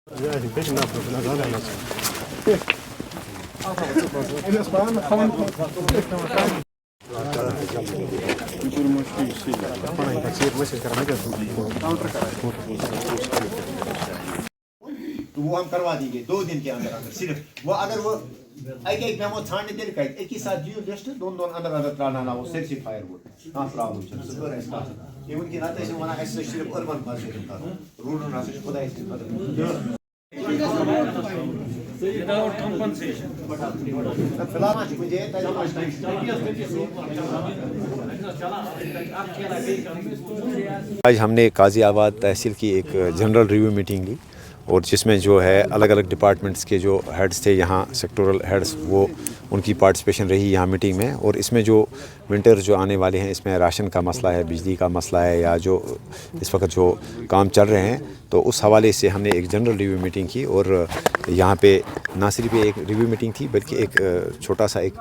तो वो हम करवा देंगे 2 दिन के अंदर अंदर सिर्फ वो अगर वो एक मेमो छाड़ने तेल का एक ही साथ जियो लिस्ट दोन अंदर अंदर त्राना ना वो सर्टिफायर वो हां प्रॉब्लम छ सर ऐसा ये उनकी नाते से वना ऐसे सिर्फ अर्बन फार्म का रूरल ना से खुदा इसके without compensation. आज हमने काजी आबाद तहसील की एक जनरल रिव्यू मीटिंग ली और जिसमें जो है अलग अलग डिपार्टमेंट्स के जो हेड्स थे यहाँ सेक्टोरल हेड्स वो उनकी पार्टिसिपेशन रही यहाँ मीटिंग में। और इसमें जो विंटर जो आने वाले हैं इसमें राशन का मसला है, बिजली का मसला है, या जो इस वक्त जो काम चल रहे हैं, तो उस हवाले से हमने एक जनरल रिव्यू मीटिंग की। और यहाँ पे ना सिर्फ एक रिव्यू मीटिंग थी बल्कि एक छोटा सा एक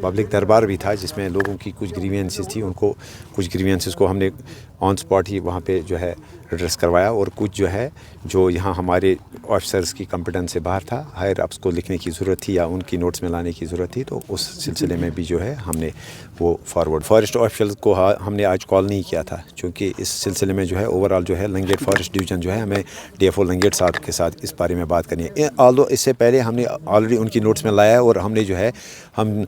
पब्लिक दरबार भी था जिसमें लोगों की कुछ ग्रीवियंसेस थी, उनको कुछ ग्रीवियंसेस को हमने ऑन स्पॉट ही वहाँ पे जो है एड्रेस करवाया। और कुछ जो है जो यहाँ हमारे ऑफिसर्स की कॉम्पिटेंस से बाहर था, हायर अप्स को लिखने की ज़रूरत थी या उनकी नोट्स में लाने की ज़रूरत थी, तो उस सिलसिले में भी जो है हमने वो फॉरवर्ड फॉरेस्ट ऑफिशियल को हमने आज कॉल नहीं किया था क्योंकि इस सिलसिले में जो है ओवरऑल जो है लंगेट फॉरेस्ट डिवीज़न जो है हमें DFO लंगेट साहब के साथ इस बारे में बात करनी है। ऑल्दो इससे पहले हमने ऑलरेडी उनकी नोट्स में लाया है और हमने जो है हम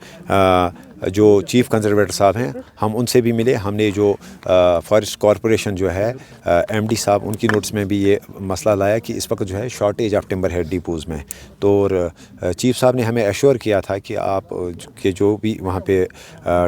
जो चीफ़ कंजर्वेटर साहब हैं हम उनसे भी मिले। हमने जो फॉरेस्ट कॉरपोरेशन जो है MD साहब उनकी नोट्स में भी ये मसला लाया कि इस वक्त जो है शॉर्टेज ऑफ टिम्बर है डिपोज़ में। तो चीफ़ साहब ने हमें एश्योर किया था कि आप के जो भी वहाँ पे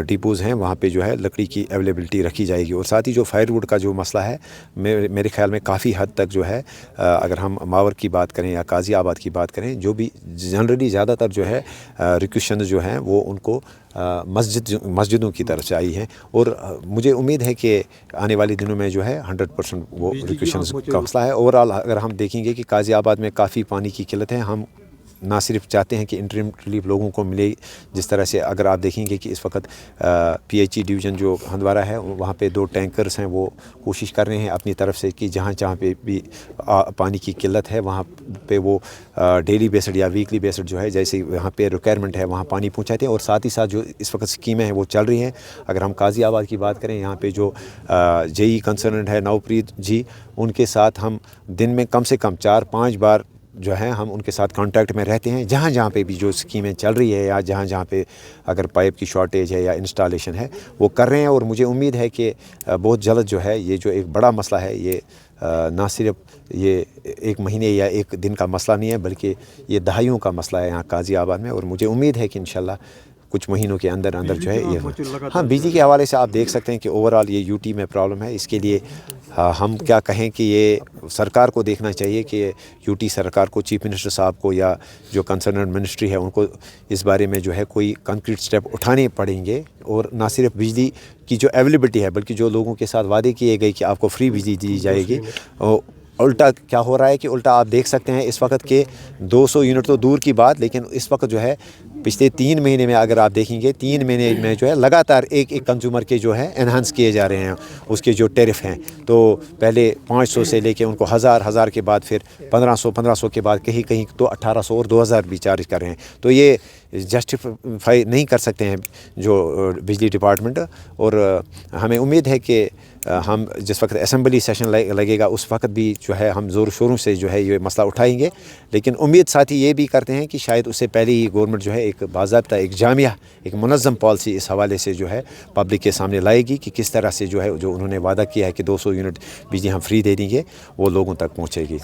डिपोज़ हैं वहाँ पे जो है लकड़ी की अवेलेबिलिटी रखी जाएगी। और साथ ही जो फायरवुड का जो मसला है मेरे ख्याल में काफ़ी हद तक जो है अगर हम मावर की बात करें या काजी आबाद की बात करें, जो भी जनरली ज़्यादातर जो है रिक्वेशन जो हैं वो उनको मस्जिदों की तरफ से आई है। और मुझे उम्मीद है कि आने वाले दिनों में जो है 100% वो रिक्वेशंस का मसला है। ओवरऑल अगर हम देखेंगे कि काजी आबाद में काफ़ी पानी की किल्लत है, हम ना सिर्फ चाहते हैं कि इंटरिम रिलीफ लोगों को मिले, जिस तरह से अगर आप देखेंगे कि इस वक्त PHE डिवीज़न जो हंदवारा है वहाँ पे 2 टैंकर्स हैं, वो कोशिश कर रहे हैं अपनी तरफ से कि जहाँ जहाँ पे भी पानी की किल्लत है वहाँ पे वो डेली बेस्ड या वीकली बेस्ड जो है जैसे वहाँ पे रिक्वायरमेंट है वहाँ पानी पहुँचाते हैं। और साथ ही साथ जो इस वक्त स्कीमें हैं वो चल रही हैं। अगर हम काजी आबाद की बात करें, यहाँ पर जो JE कंसर्न है नवप्रीत जी, उनके साथ हम दिन में कम से कम 4-5 बार जो है हम उनके साथ कांटेक्ट में रहते हैं। जहाँ जहाँ पे भी जो स्कीमें चल रही है या जहाँ जहाँ पे अगर पाइप की शॉर्टेज है या इंस्टॉलेशन है वो कर रहे हैं। और मुझे उम्मीद है कि बहुत जल्द जो है ये जो एक बड़ा मसला है ये ना सिर्फ ये 1 महीने या 1 दिन का मसला नहीं है बल्कि ये दहाइयों का मसला है यहाँ काजी आबाद में। और मुझे उम्मीद है कि इंशाल्लाह कुछ महीनों के अंदर अंदर जो है ये हाँ बिजली के हवाले से आप देख सकते हैं कि ओवरऑल ये UT में प्रॉब्लम है। इसके लिए हम क्या कहें कि ये सरकार को देखना चाहिए कि UT सरकार को, चीफ मिनिस्टर साहब को या जो कंसर्न मिनिस्ट्री है उनको इस बारे में जो है कोई कंक्रीट स्टेप उठाने पड़ेंगे। और ना सिर्फ बिजली की जो अवेलेबिलिटी है बल्कि जो लोगों के साथ वादे किए गए कि आपको फ्री बिजली दी जाएगी, उल्टा क्या हो रहा है कि उल्टा आप देख सकते हैं इस वक्त के 200 यूनिट तो दूर की बात, लेकिन इस वक्त जो है पिछले 3 महीने में अगर आप देखेंगे 3 महीने में जो है लगातार एक कंज्यूमर के जो है एनहांस किए जा रहे हैं उसके जो टैरिफ हैं। तो पहले 500 से लेके उनको 1000 के बाद फिर 1500 के बाद कहीं कहीं तो 1800 और 2000 भी चार्ज कर रहे हैं। तो ये जस्टिफाई नहीं कर सकते हैं जो बिजली डिपार्टमेंट। और हमें उम्मीद है कि हम जिस वक्त असेंबली सेशन लगेगा उस वक्त भी जो है हम ज़ोर शोरों से जो है ये मसला उठाएंगे। लेकिन उम्मीद साथ ही ये भी करते हैं कि शायद उससे पहले ही गवर्नमेंट जो है एक बाज़ाब्ता एक जामिया एक मुनज़्ज़म पॉलिसी इस हवाले से जो है पब्लिक के सामने लाएगी कि किस तरह से जो है जो उन्होंने वादा किया है कि 200 यूनिट बिजली हम फ्री दे देंगे वो लोगों तक पहुँचेगी।